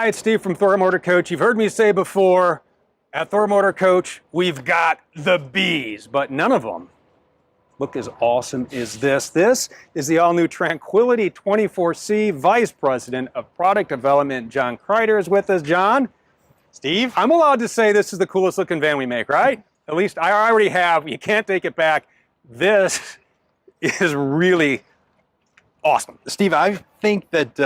Hi, it's Steve from Thor Motor Coach. You've heard me say before, at Thor Motor Coach, we've got the bees, but none of them look as awesome as this. This is the all-new Tranquility 24C. Vice President of Product Development, John Kreider, is with us. John? Steve? I'm allowed to say this is the coolest looking van we make, right? At least I already have. You can't take it back. This is really awesome. Steve, I think that,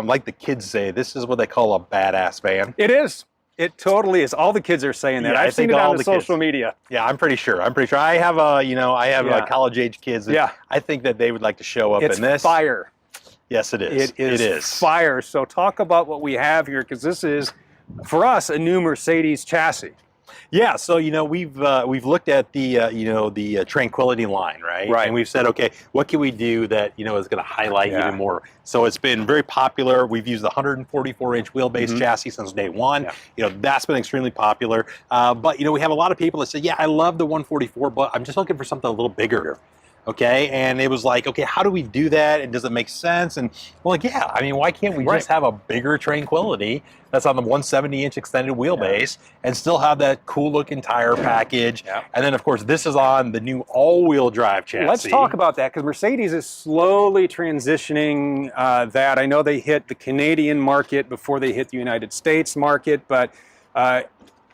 like the kids say, this is what they call a badass van. It is. It totally is. All the kids are saying that. Yeah, I've seen it on the social kids. media. Yeah, I'm pretty sure. I have college-age kids. Yeah. I think that they would like to show up in this. It's fire. Yes, it is. It is fire. So talk about what we have here, because this is, for us, a new Mercedes chassis. Yeah, so we've looked at the Tranquility line, right? Right. And we've said, okay, what can we do that is going to highlight even more? So it's been very popular. We've used the 144-inch wheelbase chassis since day one. Yeah. That's been extremely popular. But we have a lot of people that say, yeah, I love the 144, but I'm just looking for something a little bigger. Okay, and it was like, okay, how do we do that? And does it make sense? And well, like, yeah, I mean, why can't we just have a bigger Tranquility that's on the 170-inch extended wheelbase and still have that cool looking tire package? And then, of course, this is on the new all-wheel drive chassis. Let's talk about that, because Mercedes is slowly transitioning that. I know they hit the Canadian market before they hit the United States market, but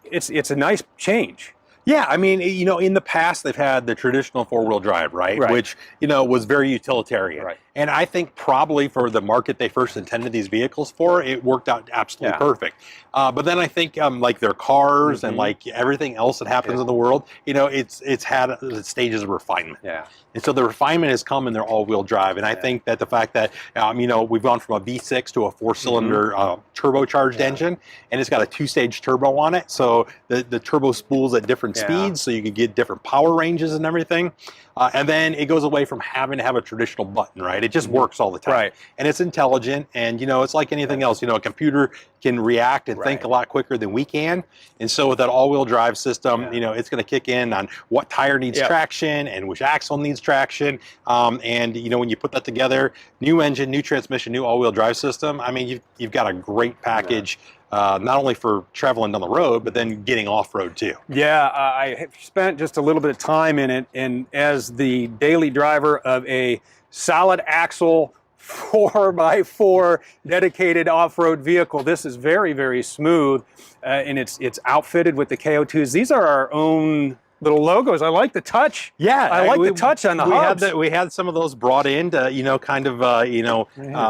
it's a nice change. Yeah, I mean, in the past they've had the traditional four-wheel drive, right? Which, was very utilitarian. And I think probably for the market they first intended these vehicles for, it worked out absolutely perfect. But then I think like their cars and like everything else that happens in the world, it's had stages of refinement. And so the refinement has come in their all-wheel drive. And I think that the fact that, we've gone from a V6 to a four-cylinder turbocharged engine, and it's got a two-stage turbo on it. So the turbo spools at different speeds, so you can get different power ranges and everything. And then it goes away from having to have a traditional button, right? It just works all the time. And it's intelligent, and it's like anything else. A computer can react and think a lot quicker than we can. And so with that all-wheel drive system, it's going to kick in on what tire needs traction and which axle needs traction. And when you put that together, new engine, new transmission, new all-wheel drive system, I mean, you've got a great package. Not only for traveling down the road, but then getting off-road too. Yeah, I have spent just a little bit of time in it, and as the daily driver of a solid axle 4x4 dedicated off-road vehicle, this is very, very smooth, and it's outfitted with the KO2s. These are our own little logos. I like the touch. Yeah, I like the touch on the hubs. We had some of those brought in to,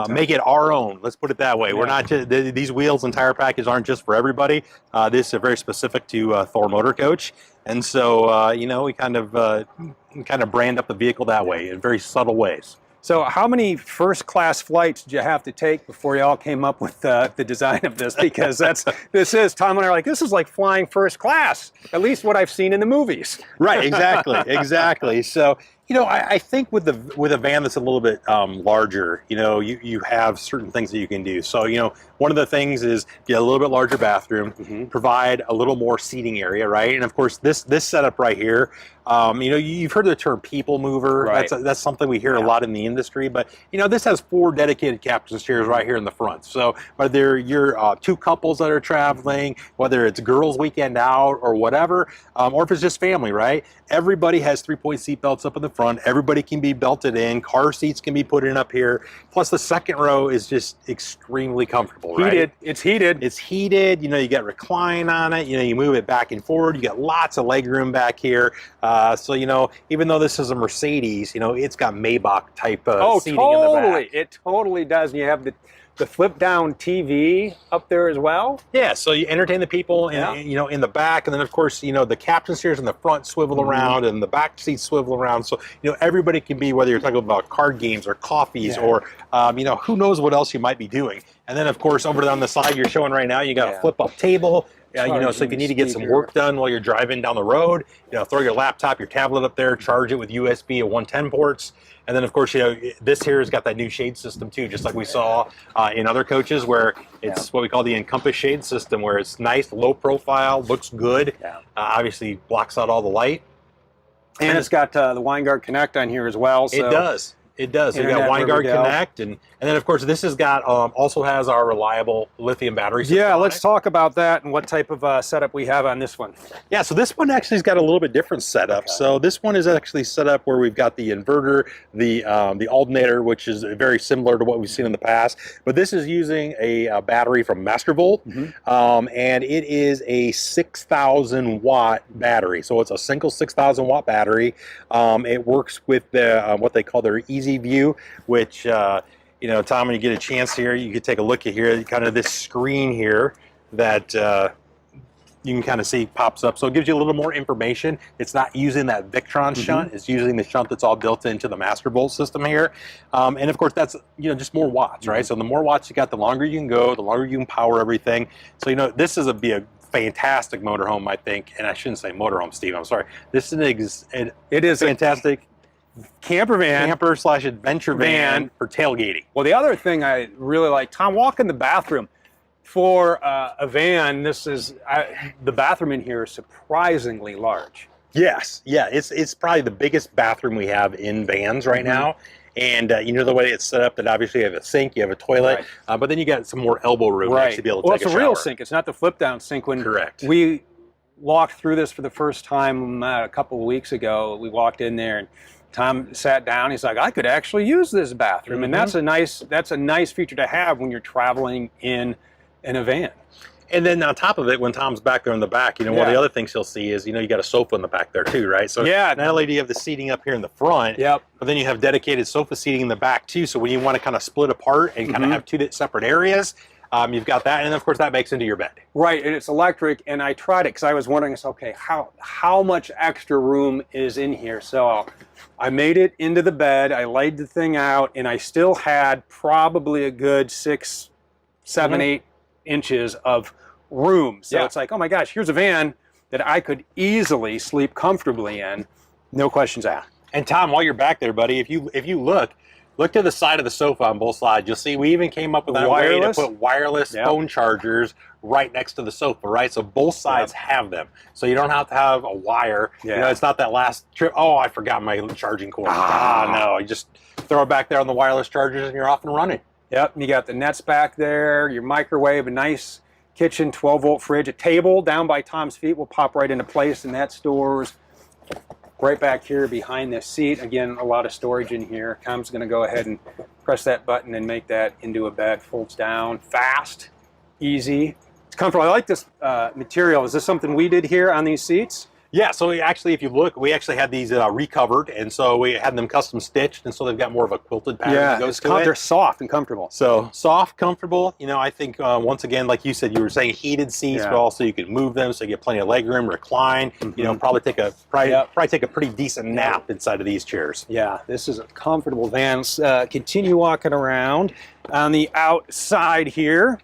make it our own. Let's put it that way. We're not just, these wheels and tire package aren't just for everybody. This is very specific to Thor Motor Coach, and so we kind of brand up the vehicle that way in very subtle ways. So how many first-class flights did you have to take before you all came up with the design of this? Because Tom and I are like, this is like flying first class, at least what I've seen in the movies. Right, exactly. So, I think with a van that's a little bit larger, you have certain things that you can do. So, one of the things is get a little bit larger bathroom, provide a little more seating area, right? And of course, this setup right here, you've heard the term people mover. That's something we hear a lot in the industry. But this has 4 dedicated captain's chairs right here in the front. So whether you're 2 couples that are traveling, whether it's girls' weekend out or whatever, or if it's just family, right? Everybody has 3-point seat belts up in the front. Everybody can be belted in. Car seats can be put in up here. Plus the second row is just extremely comfortable. Heated. It's heated. It's heated. You got recline on it. You move it back and forward. You got lots of leg room back here. So even though this is a Mercedes, it's got Maybach type seating in the back. It totally does. And you have the flip down TV up there as well. Yeah, so you entertain the people in the back, and then of course the captain's chairs in the front swivel around, and the back seats swivel around. So everybody can be, whether you're talking about card games or coffees or who knows what else you might be doing. And then of course over on the side you're showing right now, you got a flip up table. So if you need to get some work done while you're driving down the road, throw your laptop, your tablet up there, charge it with USB at 110 ports. And then, of course, this here has got that new shade system, too, just like we saw in other coaches, where it's what we call the Encompass shade system, where it's nice, low profile, looks good, obviously blocks out all the light. And it's got the Winegard Connect on here as well. So it does. It does. So you got WineGuard Connect, and then of course this has got also has our reliable lithium battery system. Yeah, let's talk about that and what type of setup we have on this one. Yeah, so this one actually has got a little bit different setup. Okay. So this one is actually set up where we've got the inverter, the alternator, which is very similar to what we've seen in the past, but this is using a battery from Mastervolt, and it is a 6,000 watt battery. So it's a single 6,000 watt battery. It works with the what they call their Easy View, which you know, Tom, when you get a chance here, you could take a look at here, kind of this screen here that you can kind of see pops up. So it gives you a little more information. It's not using that Victron shunt. It's using the shunt that's all built into the Mastervolt system here. And of course, that's, you know, just more watts, right? So the more watts you got, the longer you can go, the longer you can power everything. So, you know, this is be a fantastic motorhome, I think. And I shouldn't say motorhome, Steve, I'm sorry. This is it is fantastic camper slash adventure van for tailgating. Well, the other thing I really like, Tom, walk in the bathroom. For a van, this is the bathroom in here is surprisingly large. Yes, yeah, it's probably the biggest bathroom we have in vans right now. And you know the way it's set up, that obviously you have a sink, you have a toilet, but then you got some more elbow room to be able to take a shower. It's a real sink. It's not the flip down sink. Correct. We walked through this for the first time a couple of weeks ago. We walked in there and Tom sat down. He's like, I could actually use this bathroom, and that's a nice feature to have when you're traveling in a van. And then on top of it, when Tom's back there in the back, you know, one of the other things he'll see is, you know, you got a sofa in the back there too, right? So not only do you have the seating up here in the front, but then you have dedicated sofa seating in the back too. So when you want to kind of split apart and kind of have two separate areas, you've got that, and of course that makes into your bed. Right, and it's electric, and I tried it because I was wondering, okay, how much extra room is in here? So I made it into the bed, I laid the thing out, and I still had probably a good 6, 7, 8 inches of room. So it's like, oh my gosh, here's a van that I could easily sleep comfortably in, no questions asked. And Tom, while you're back there, buddy, if you look to the side of the sofa on both sides, you'll see we even came up with a way to put wireless phone chargers right next to the sofa, right? So both sides have them. So you don't have to have a wire. You know, it's not that last trip, oh, I forgot my charging cord. No, you just throw it back there on the wireless chargers and you're off and running. Yep, you got the nets back there, your microwave, a nice kitchen, 12-volt fridge, a table down by Tom's feet will pop right into place, and that stores right back here behind this seat. Again, a lot of storage in here. Tom's going to go ahead and press that button and make that into a bed. Folds down, fast, easy. It's comfortable. I like this material. Is this something we did here on these seats? Yeah, so actually, if you look, we actually had these recovered, and so we had them custom stitched, and so they've got more of a quilted pattern that goes to it. They're soft and comfortable. So soft, comfortable. You know, I think once again, like you said, you were saying heated seats, but also you can move them so you get plenty of leg room, recline. You know, probably take a pretty decent nap inside of these chairs. Yeah, this is a comfortable van. Continue walking around on the outside here.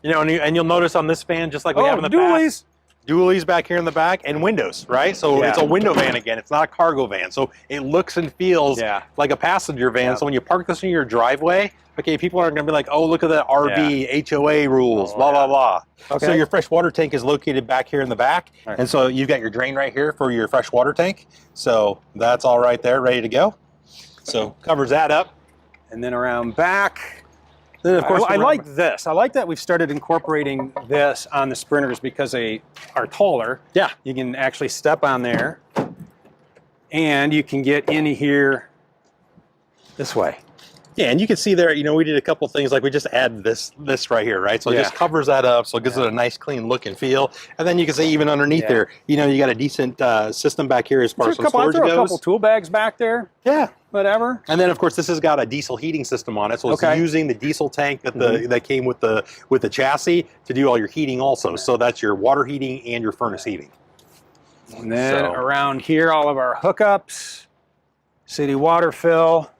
You know, and you'll notice on this van, just like we have in the past. Dualies back here in the back, and windows, right? So it's a window van again. It's not a cargo van. So it looks and feels like a passenger van. So when you park this in your driveway, okay, people aren't going to be like, oh, look at the RV HOA rules, blah, blah, blah. Okay. So your fresh water tank is located back here in the back. And so you've got your drain right here for your fresh water tank. So that's all right there, ready to go. So covers that up. And then around back. Then of course, I like this. I like that we've started incorporating this on the Sprinters because they are taller. Yeah. You can actually step on there and you can get in here this way. Yeah, and you can see there, you know, we did a couple things, like we just added this right here, right? So it just covers that up, so it gives it a nice clean look and feel. And then you can see even underneath there, you know, you got a decent system back here as far as some storage goes. A couple tool bags back there. Yeah. Whatever. And then of course this has got a diesel heating system on it, so it's using the diesel tank that that came with the chassis to do all your heating also. So that's your water heating and your furnace heating. And then around here, all of our hookups, city water fill.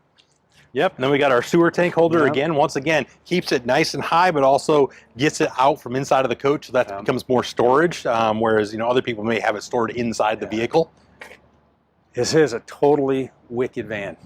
Yep, and then we got our sewer tank holder again. Once again, keeps it nice and high, but also gets it out from inside of the coach, so that becomes more storage, whereas, you know, other people may have it stored inside the vehicle. This is a totally wicked van.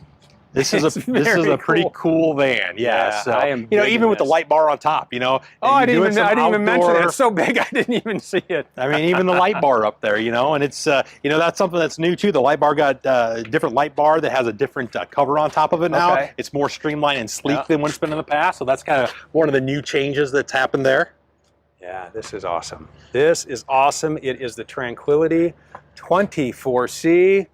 This is a pretty cool van. Yeah. So, I am even with the light bar on top, Oh, I didn't even mention it. It's so big, I didn't even see it. I mean, even the light bar up there, and it's, that's something that's new too. The light bar got a different light bar that has a different cover on top of it now. Okay. It's more streamlined and sleek than what's been in the past. So that's kind of one of the new changes that's happened there. Yeah, this is awesome. This is awesome. It is the Tranquility 24C.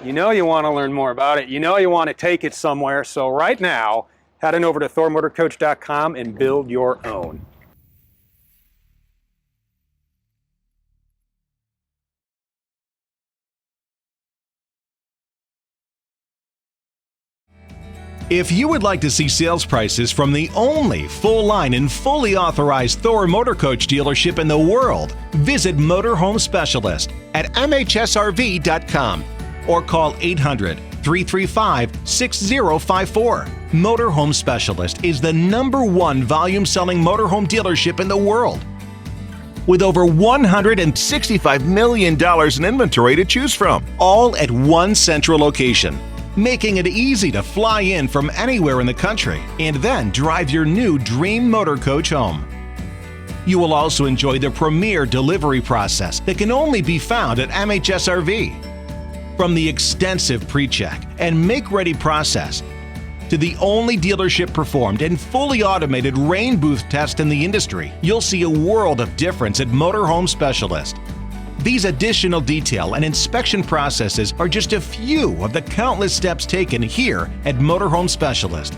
You want to learn more about it. You want to take it somewhere. So right now, head on over to thormotorcoach.com and build your own. If you would like to see sales prices from the only full-line and fully authorized Thor Motor Coach dealership in the world, visit Motorhome Specialist at mhsrv.com or call 800-335-6054. Motorhome Specialist is the #1 volume-selling motorhome dealership in the world, with over $165 million in inventory to choose from, all at one central location, making it easy to fly in from anywhere in the country and then drive your new dream motor coach home. You will also enjoy the premier delivery process that can only be found at MHSRV. From the extensive pre-check and make-ready process to the only dealership performed and fully automated rain booth test in the industry, you'll see a world of difference at Motorhome Specialist. These additional detail and inspection processes are just a few of the countless steps taken here at Motorhome Specialist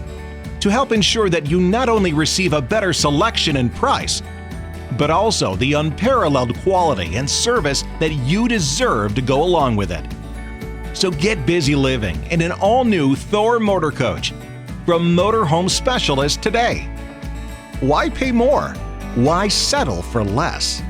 to help ensure that you not only receive a better selection and price, but also the unparalleled quality and service that you deserve to go along with it. So get busy living in an all-new Thor Motor Coach from Motorhome Specialist today. Why pay more? Why settle for less?